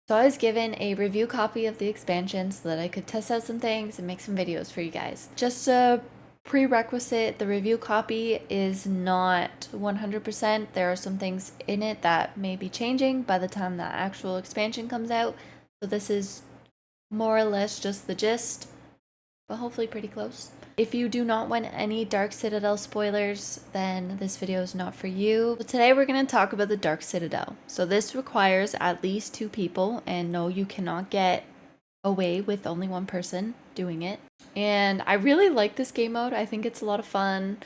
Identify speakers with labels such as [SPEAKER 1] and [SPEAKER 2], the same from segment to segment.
[SPEAKER 1] So I was given a review copy of the expansion so that I could test out some things and make some videos for you guys. Just a prerequisite, the review copy is not 100%. There are some things in it that may be changing by the time the actual expansion comes out. So this is more or less just the gist, but hopefully pretty close. If you do not want any Dark Citadel spoilers, then this video is not for you. So today we're going to talk about the Dark Citadel. So this requires at least 2 people, and no, you cannot get away with only one person doing it. And I really like this game mode. I think it's a lot of fun.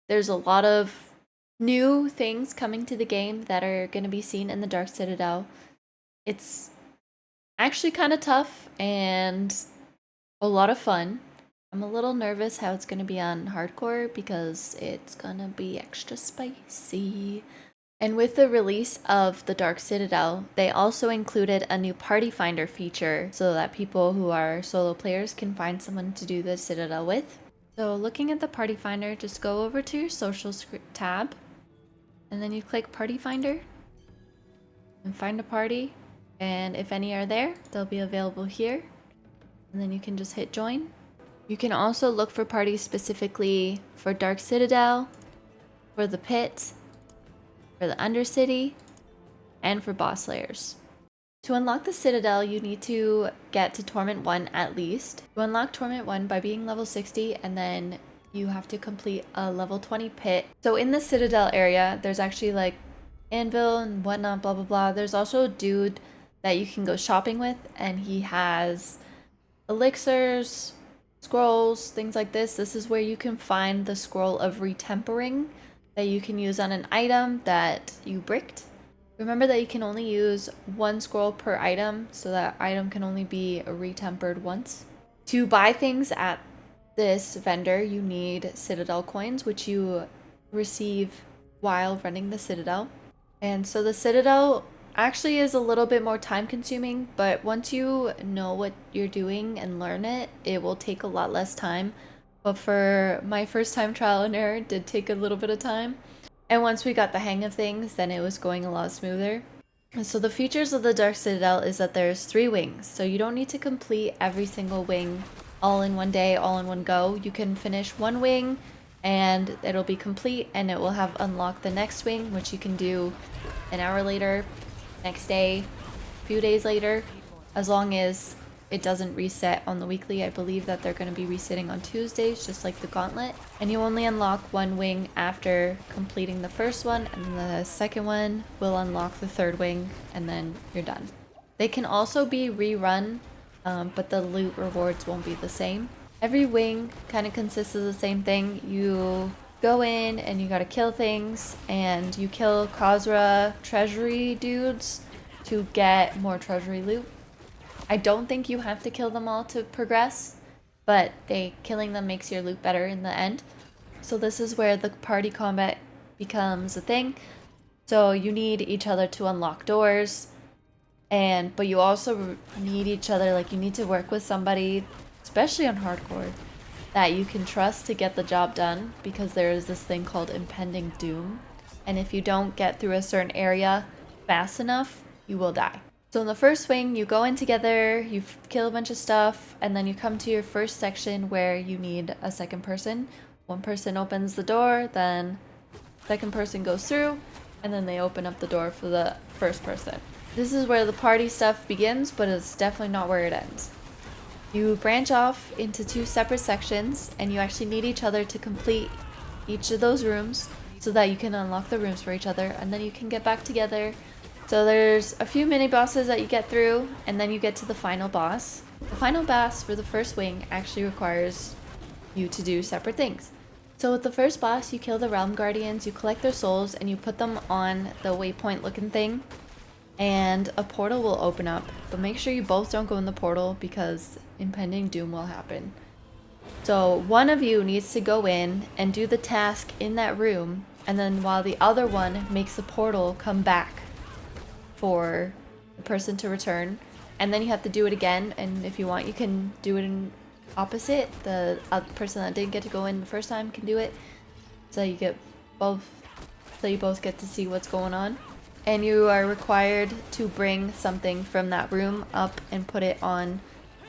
[SPEAKER 1] There's a lot of new things coming to the game that are going to be seen in the Dark Citadel. It's actually kind of tough and a lot of fun. I'm a little nervous how it's going to be on hardcore because it's going to be extra spicy. And with the release of the Dark Citadel, they also included a new party finder feature so that people who are solo players can find someone to do the Citadel with. So looking at the party finder, just go over to your socials tab and then you click party finder and find a party. And if any are there, they'll be available here. And then you can just hit join. You can also look for parties specifically for Dark Citadel, for the Pit, for the Undercity, and for boss layers. To unlock the Citadel, you need to get to Torment 1 at least. You unlock Torment 1 by being level 60, and then you have to complete a level 20 pit. So in the Citadel area, there's actually like anvil and whatnot, blah blah blah. There's also a dude that you can go shopping with, and he has elixirs, scrolls, things like this. This is where you can find the scroll of retempering that you can use on an item that you bricked. Remember that you can only use 1 scroll per item, so that item can only be retempered once. To buy things at this vendor, you need Citadel coins, which you receive while running the Citadel. And so the Citadel actually is a little bit more time consuming, but once you know what you're doing and learn it, it will take a lot less time. But for my first time, trial and error, it did take a little bit of time. And once we got the hang of things, then it was going a lot smoother. And so the features of the Dark Citadel is that there's 3 wings. So you don't need to complete every single wing all in one day, all in one go. You can finish 1 wing and it'll be complete, and it will have unlocked the next wing, which you can do an hour later, next day, a few days later, as long as it doesn't reset on the weekly. I believe that they're going to be resetting on Tuesdays, just like the gauntlet. And you only unlock 1 wing after completing the first one, and the second one will unlock the 3rd wing, and then you're done. They can also be rerun, but the loot rewards won't be the same. Every wing kind of consists of the same thing. You go in and you gotta kill things, and you kill Khazra treasury dudes to get more treasury loot. I don't think you have to kill them all to progress, but killing them makes your loot better in the end. So this is where the party combat becomes a thing. So you need each other to unlock doors, but you also need each other, like you need to work with somebody, especially on hardcore, that you can trust to get the job done, because there is this thing called impending doom, and if you don't get through a certain area fast enough, you will die. So in the first wing, you go in together, you kill a bunch of stuff, and then you come to your first section where you need a second person. One person opens the door, then second person goes through, and then they open up the door for the first person. This is where the party stuff begins, but it's definitely not where it ends. You branch off into 2 separate sections, and you actually need each other to complete each of those rooms so that you can unlock the rooms for each other, and then you can get back together. So there's a few mini bosses that you get through, and then you get to the final boss. The final boss for the first wing actually requires you to do separate things. So with the first boss, you kill the Realm Guardians, you collect their souls, and you put them on the waypoint looking thing, and a portal will open up. But make sure you both don't go in the portal, because impending doom will happen. So one of you needs to go in and do the task in that room, and then while the other one makes the portal come back for the person to return, and then you have to do it again. And if you want, you can do it in opposite. The person that didn't get to go in the first time can do it, so you get both, so you both get to see what's going on. and you are required to bring something from that room up and put it on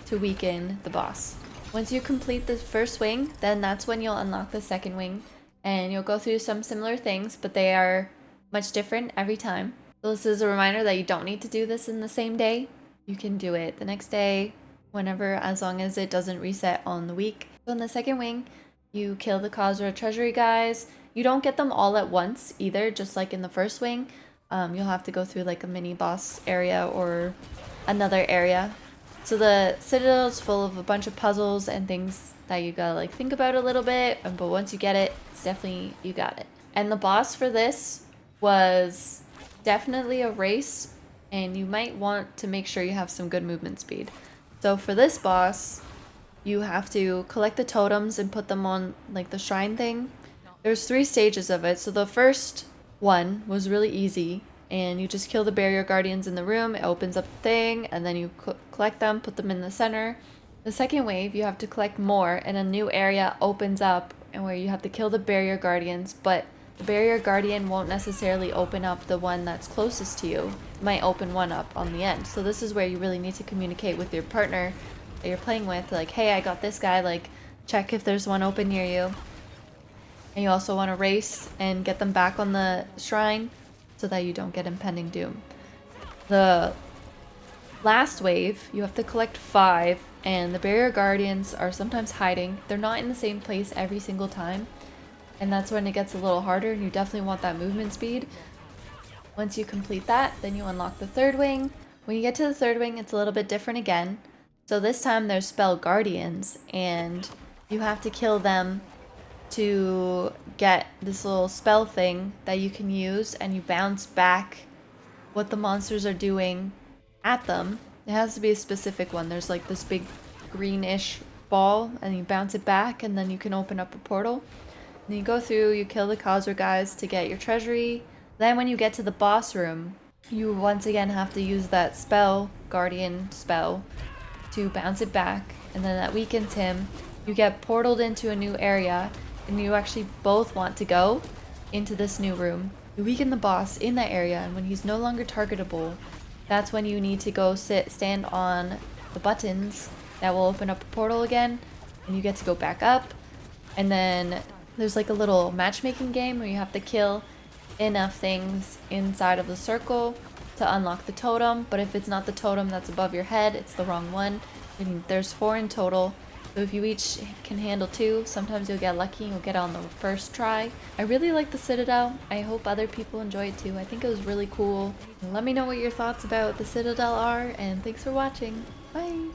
[SPEAKER 1] to weaken the boss. Once you complete the first wing, then that's when you'll unlock the second wing, and you'll go through some similar things, but they are much different every time. So this is a reminder that you don't need to do this in the same day. You can do it the next day, whenever, as long as it doesn't reset on the week. So in the second wing, you kill the Khazra treasury guys. You don't get them all at once either, just like in the first wing. You'll have to go through like a mini boss area or another area. So the Citadel is full of a bunch of puzzles and things that you gotta like think about a little bit, but once you get it, it's definitely, you got it. And the boss for this was definitely a race, and you might want to make sure you have some good movement speed. So for this boss, you have to collect the totems and put them on like the shrine thing. There's 3 stages of it. So the first one was really easy, and you just kill the barrier guardians in the room. It opens up the thing, and then you collect them, put them in the center. The second wave, you have to collect more, and a new area opens up, and where you have to kill the barrier guardians, but the barrier guardian won't necessarily open up the one that's closest to you. It might open one up on the end. So this is where you really need to communicate with your partner that you're playing with, like, hey, I got this guy, like, check if there's one open near you. And you also want to race and get them back on the shrine so that you don't get impending doom. The last wave, you have to collect 5, and the barrier guardians are sometimes hiding. They're not in the same place every single time, and that's when it gets a little harder, and you definitely want that movement speed. Once you complete that, then you unlock the third wing. When you get to the third wing, it's a little bit different again. So this time there's spell guardians, and you have to kill them to get this little spell thing that you can use, and you bounce back what the monsters are doing at them. It has to be a specific one. There's like this big greenish ball, and you bounce it back, and then you can open up a portal. And you go through, you kill the Khazra guys to get your treasury. Then when you get to the boss room, you once again have to use that spell, guardian spell, to bounce it back, and then that weakens him. You get portaled into a new area, and you actually both want to go into this new room. You weaken the boss in that area, and when he's no longer targetable, that's when you need to go stand on the buttons that will open up a portal again, and you get to go back up. And then there's like a little matchmaking game where you have to kill enough things inside of the circle to unlock the totem, but if it's not the totem that's above your head, it's the wrong one. And there's 4 in total. So if you each can handle 2, sometimes you'll get lucky and you'll get it on the first try. I really like the Citadel. I hope other people enjoy it too. I think it was really cool. Let me know what your thoughts about the Citadel are, and thanks for watching. Bye!